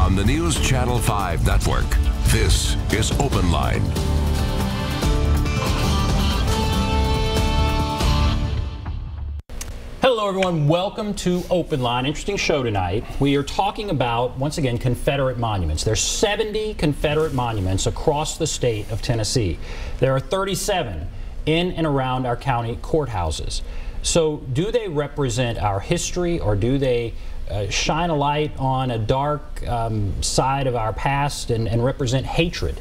on the News Channel 5 network. This is OpenLine. Hello everyone, welcome to OpenLine. Interesting show tonight. We are talking about, once again, Confederate monuments. There's 70 Confederate monuments across the state of Tennessee. There are 37 in and around our county courthouses. So do they represent our history, or do they shine a light on a dark side of our past and represent hatred?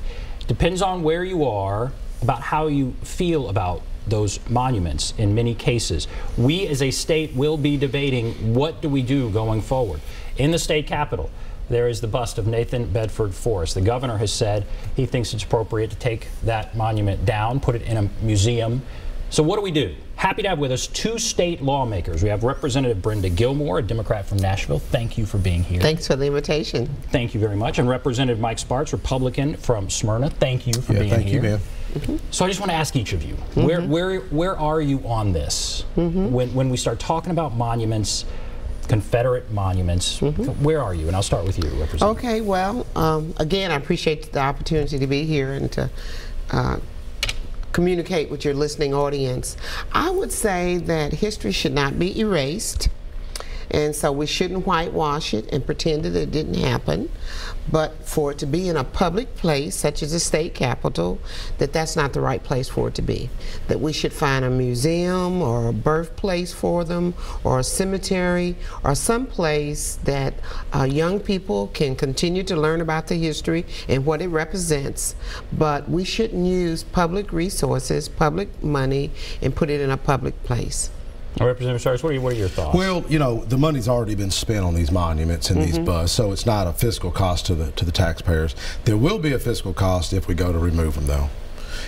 Depends on where you are about how you feel about those monuments in many cases. We as a state will be debating what do we do going forward. In the state capitol, there is the bust of Nathan Bedford Forrest. The governor has said he thinks it's appropriate to take that monument down, put it in a museum. So what do we do? Happy to have with us two state lawmakers. We have Representative Brenda Gilmore, a Democrat from Nashville. Thank you for being here. Thanks for the invitation. Thank you very much. And Representative Mike Sparks, Republican from Smyrna. Thank you for being here. Thank you, man. So I just want to ask each of you, where are you on this? When we start talking about monuments, Confederate monuments, where are you? And I'll start with you, Representative. Okay, well, again, I appreciate the opportunity to be here and to communicate with your listening audience. I would say that history should not be erased, and so we shouldn't whitewash it and pretend that it didn't happen. But for it to be in a public place, such as the state capitol, that's not the right place for it to be. That we should find a museum or a birthplace for them, or a cemetery, or some place that young people can continue to learn about the history and what it represents. But we shouldn't use public resources, public money, and put it in a public place. Representative Sparks, what are your thoughts? Well, you know, the money's already been spent on these monuments and these busts, so it's not a fiscal cost to the taxpayers. There will be a fiscal cost if we go to remove them, though.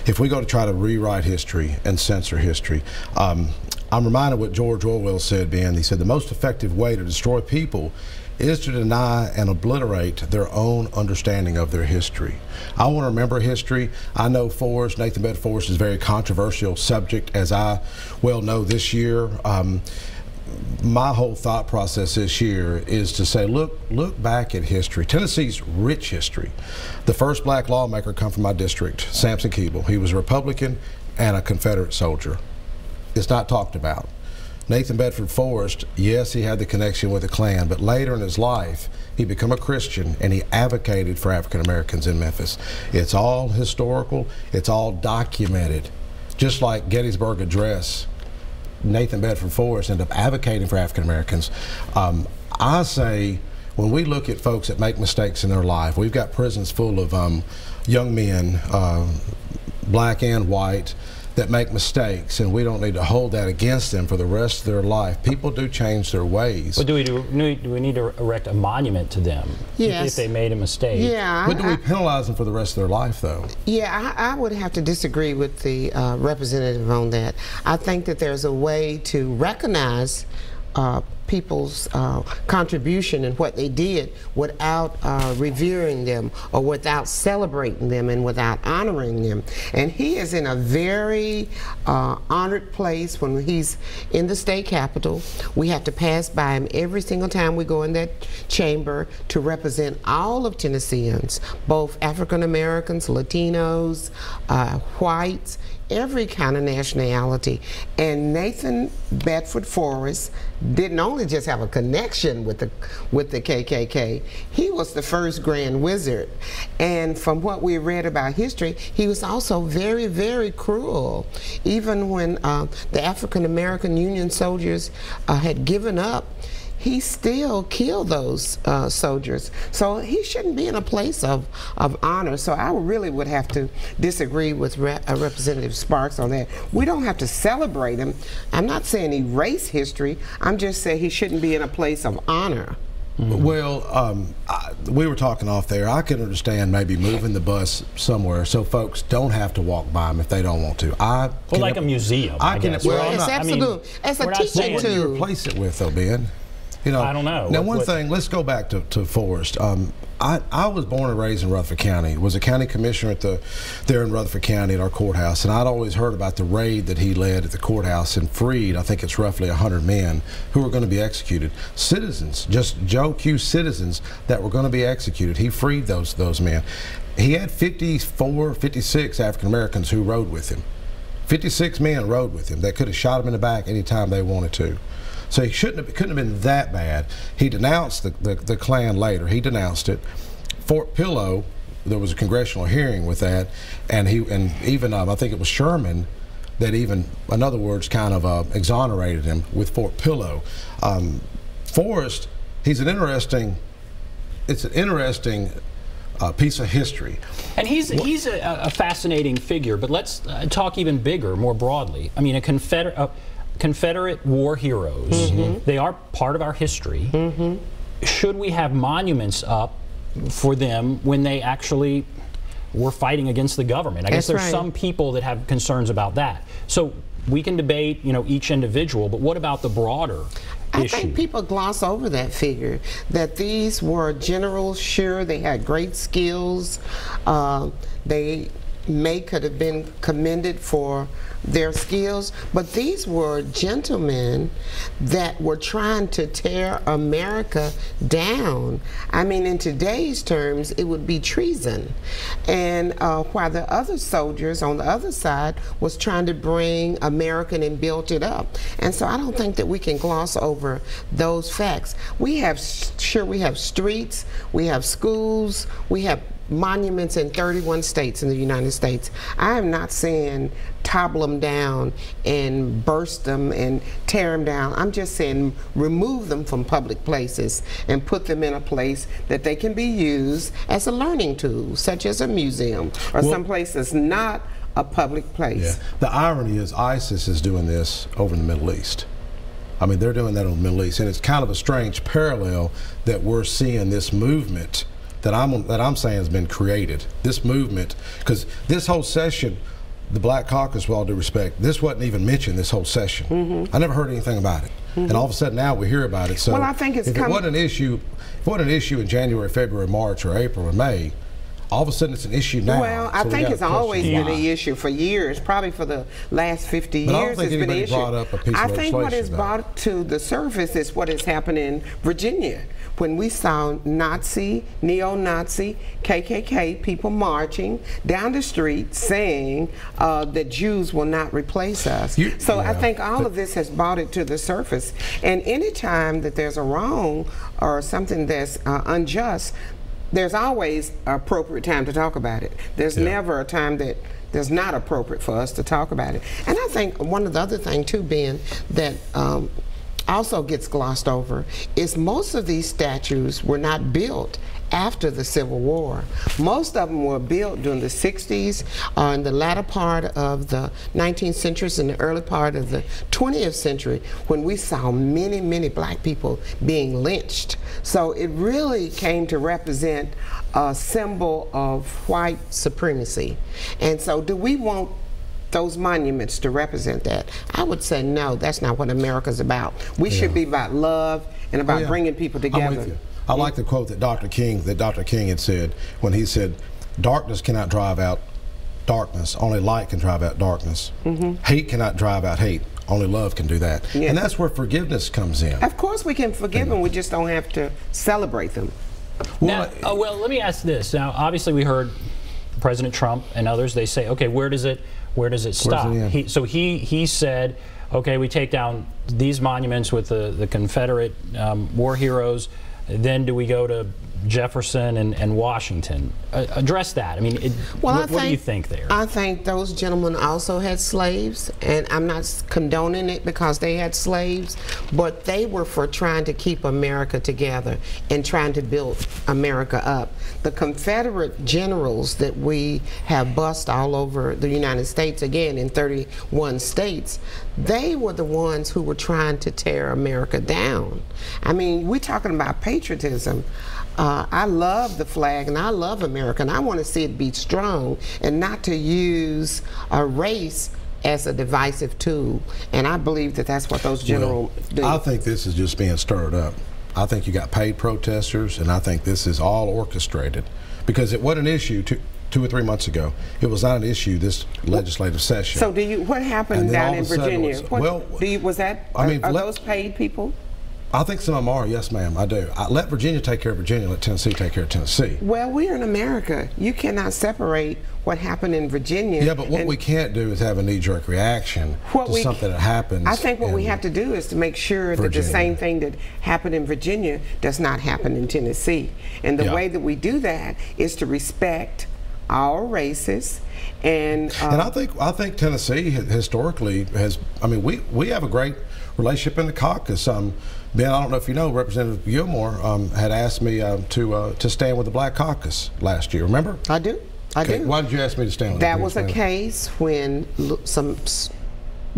If we go to try to rewrite history and censor history. I'm reminded what George Orwell said, Ben. He said the most effective way to destroy people is to deny and obliterate their own understanding of their history. I want to remember history. I know Nathan Bedford Forrest is a very controversial subject, as I well know this year. My whole thought process this year is to say, look back at history. Tennessee's rich history. The first black lawmaker come from my district, Samson Keeble. He was a Republican and a Confederate soldier. It's not talked about. Nathan Bedford Forrest, yes, he had the connection with the Klan, but later in his life, he became a Christian and he advocated for African Americans in Memphis. It's all historical, it's all documented. Just like Gettysburg Address, Nathan Bedford Forrest ended up advocating for African Americans. I say, when we look at folks that make mistakes in their life, we've got prisons full of young men, black and white, that make mistakes, and we don't need to hold that against them for the rest of their life. People do change their ways. But do we need to erect a monument to them if they made a mistake? Yeah. But do we penalize them for the rest of their life, though? Yeah, I would have to disagree with the representative on that. I think that there's a way to recognize people's contribution and what they did without revering them, or without celebrating them, and without honoring them. And he is in a very honored place when he's in the state capitol. We have to pass by him every single time we go in that chamber to represent all of Tennesseans, both African Americans, Latinos, whites, every kind of nationality. And Nathan Bedford Forrest didn't only just have a connection with the KKK, he was the first Grand Wizard. And from what we read about history, he was also very, very cruel. Even when the African American Union soldiers had given up, he still killed those soldiers. So he shouldn't be in a place of honor. So I really would have to disagree with Representative Sparks on that. We don't have to celebrate him. I'm not saying erase history. I'm just saying he shouldn't be in a place of honor. Well, we were talking off there. I can understand maybe moving the bus somewhere so folks don't have to walk by them if they don't want to. Well, like a museum, I guess. Well, it's absolute. It's a teaching tool. What do you replace it with, though, Ben? You know, I don't know. Now, one thing, let's go back to Forrest. I was born and raised in Rutherford County, was a county commissioner there in Rutherford County at our courthouse, and I'd always heard about the raid that he led at the courthouse and freed, I think it's roughly 100 men who were going to be executed. Citizens, just Joe Q citizens that were going to be executed. He freed those men. He had 56 African Americans who rode with him. 56 men rode with him that could have shot him in the back anytime they wanted to. So he couldn't have been that bad. He denounced the Klan later. He denounced it. Fort Pillow, there was a congressional hearing with that, and even I think it was Sherman that even, in other words, kind of exonerated him with Fort Pillow. Forrest, it's an interesting piece of history. And he's a fascinating figure, but let's talk even bigger, more broadly. I mean, Confederate war heroes, they are part of our history. Should we have monuments up for them when they actually were fighting against the government? I guess there's some people that have concerns about that. So we can debate, each individual, but what about the broader issue? I think people gloss over that figure, that these were generals. Sure, they had great skills. They could have been commended for their skills, but these were gentlemen that were trying to tear America down. I mean, in today's terms, it would be treason. And while the other soldiers on the other side was trying to bring America and build it up. And so I don't think that we can gloss over those facts. We have streets, we have schools, we have monuments in 31 states in the United States. I am not saying topple them down and burst them and tear them down. I'm just saying remove them from public places and put them in a place that they can be used as a learning tool, such as a museum or someplace that's not a public place. Yeah. The irony is ISIS is doing this over in the Middle East. I mean, they're doing that in the Middle East, and it's kind of a strange parallel that we're seeing this movement that I'm saying has been created. This movement, because this whole session, the Black Caucus, with all due respect, this wasn't even mentioned this whole session. I never heard anything about it, and all of a sudden now we hear about it. So well, I think it's if it wasn't an issue, in January, February, March, or April, or May, all of a sudden it's an issue now. Well, I think it's always been an issue for years, probably for the last 50 years. But I don't think anybody brought up a piece of legislation. I think what is brought to the surface is what has happened in Virginia, when we saw Nazi, neo-Nazi, KKK people marching down the street saying that Jews will not replace us. I think all of this has brought it to the surface. And any time that there's a wrong or something that's unjust, there's always an appropriate time to talk about it. There's never a time that there's not appropriate for us to talk about it. And I think one of the other things too, Ben, that also gets glossed over is most of these statues were not built after the Civil War. Most of them were built during the 60s, in the latter part of the 19th century and the early part of the 20th century, when we saw many, many black people being lynched. So it really came to represent a symbol of white supremacy. And so do we want those monuments to represent that? I would say no, that's not what America's about. We should be about love and about bringing people together. I'm with you. I like the quote that Dr. King had said when he said, "Darkness cannot drive out darkness, only light can drive out darkness. Hate cannot drive out hate, only love can do that." And that's where forgiveness comes in. Of course we can forgive them, we just don't have to celebrate them. Now, well, let me ask this. Now, obviously we heard President Trump and others, they say, okay, where does it stop? He said, okay, we take down these monuments with the Confederate war heroes, then do we go to Jefferson and Washington? Address that. I mean, what do you think there? I think those gentlemen also had slaves, and I'm not condoning it because they had slaves, but they were for trying to keep America together and trying to build America up. The Confederate generals that we have bust all over the United States, again in 31 states, they were the ones who were trying to tear America down. I mean, we're talking about patriotism. I love the flag and I love America, and I want to see it be strong and not to use a race as a divisive tool. And I believe that that's what those generals do. I think this is just being stirred up. I think you got paid protesters, and I think this is all orchestrated, because it wasn't an issue 2 or 3 months ago. It was not an issue this legislative session. So what happened down in Virginia? Are those paid people? I think some of them are, yes ma'am, I do. Let Virginia take care of Virginia, let Tennessee take care of Tennessee. Well, we're in America. You cannot separate what happened in Virginia. Yeah, but what we can't do is have a knee-jerk reaction to something that happens. I think what we have to do is to make sure that the same thing that happened in Virginia does not happen in Tennessee. And the way that we do that is to respect our races. And I think Tennessee historically has, I mean, we have a great relationship in the caucus. Ben, I don't know if you know, Representative Gilmore had asked me to stand with the Black Caucus last year. Remember? I do. I do. Why did you ask me to stand with that? That was a case when some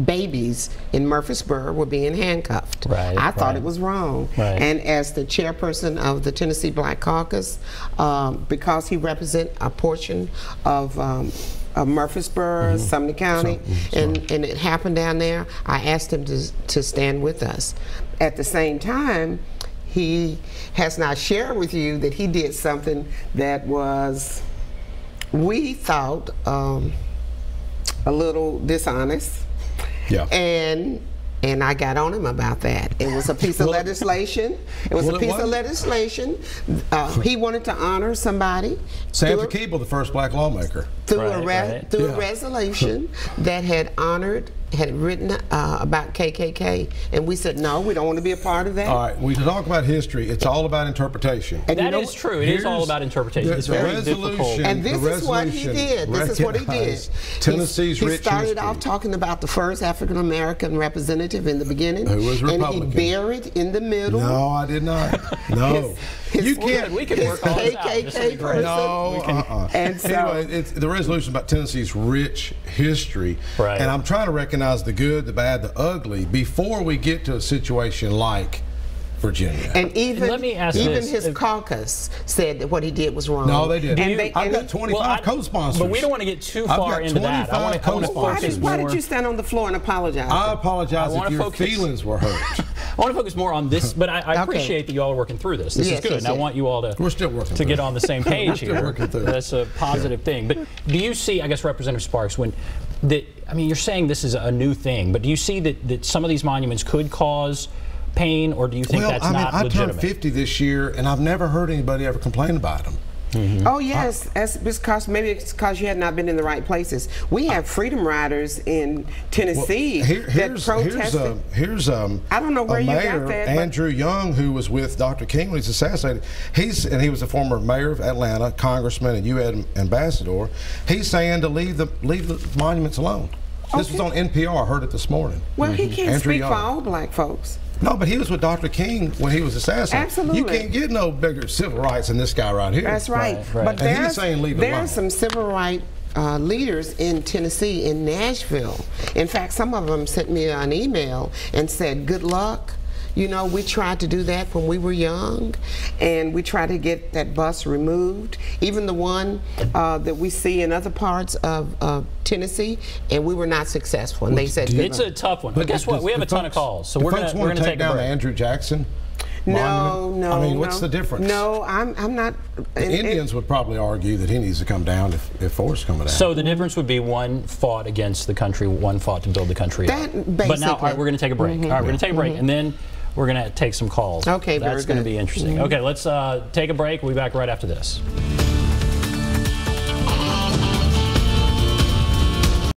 babies in Murfreesboro were being handcuffed. Right, I thought it was wrong. Right. And as the chairperson of the Tennessee Black Caucus, because he represents a portion of Murfreesboro, Sumner County, and it happened down there, I asked him to stand with us. At the same time, he has not shared with you that he did something that was, we thought, a little dishonest. Yeah. And I got on him about that. It was a piece of legislation. It was a piece of legislation. He wanted to honor somebody. Sandra Keeble, the first black lawmaker. Through a resolution that had written about KKK, and we said no, we don't want to be a part of that. All right, we talk about history. It's all about interpretation. And that is true. It is all about interpretation. It's very difficult. And this is what he did. This is what he did. Tennessee's rich history. He started off talking about the first African American representative in the beginning, who was Republican, and he buried in the middle. No, I did not. No. You can't. We can work all this out. KKK person. No. And so, anyway, it's the resolution about Tennessee's rich history. Right. And I'm trying to recognize the good, the bad, the ugly before we get to a situation like Virginia. And even his this. caucus said that what he did was wrong. No, they didn't. I've got 25 co-sponsors. But we don't want to get too far into that. I want to focus more. Why did you stand on the floor and apologize? I apologize if your feelings were hurt. I want to focus more on this, but I appreciate that you all are working through this. This is good, and I want you all to get on the same page here. That's a positive thing. But do you see, I guess, Representative Sparks, I mean, you're saying this is a new thing, but do you see that some of these monuments could cause pain, or do you think that's not legitimate? I turned 50 this year, and I've never heard anybody ever complain about them. Oh yes, maybe it's because you had not been in the right places. We have freedom riders in Tennessee that protested. I don't know where you got that. Andrew Young, who was with Dr. King when he was assassinated, he was a former mayor of Atlanta, congressman, and UN ambassador. He's saying to leave the monuments alone. This was on NPR. I heard it this morning. Well, he can't speak for all black folks. No, but he was with Dr. King when he was assassinated. Absolutely. You can't get no bigger civil rights than this guy right here. That's right. But he's saying leave it alone. There are some civil rights leaders in Tennessee, in Nashville. In fact, some of them sent me an email and said, good luck. You know, we tried to do that when we were young, and we tried to get that bus removed, even the one that we see in other parts of Tennessee, and we were not successful. And they said, it's a tough one. But guess what? We have a ton of calls, so we're going to take down a break. Andrew Jackson. No. I mean, what's the difference? No, I'm not. The Indians would probably argue that he needs to come down if force coming down. So the difference would be one fought against the country, one fought to build the country. But now, all right, we're going to take a break. All right, we're going to take a break, and then we're going to take some calls. Okay, That's going to be interesting. Okay, let's take a break. We'll be back right after this.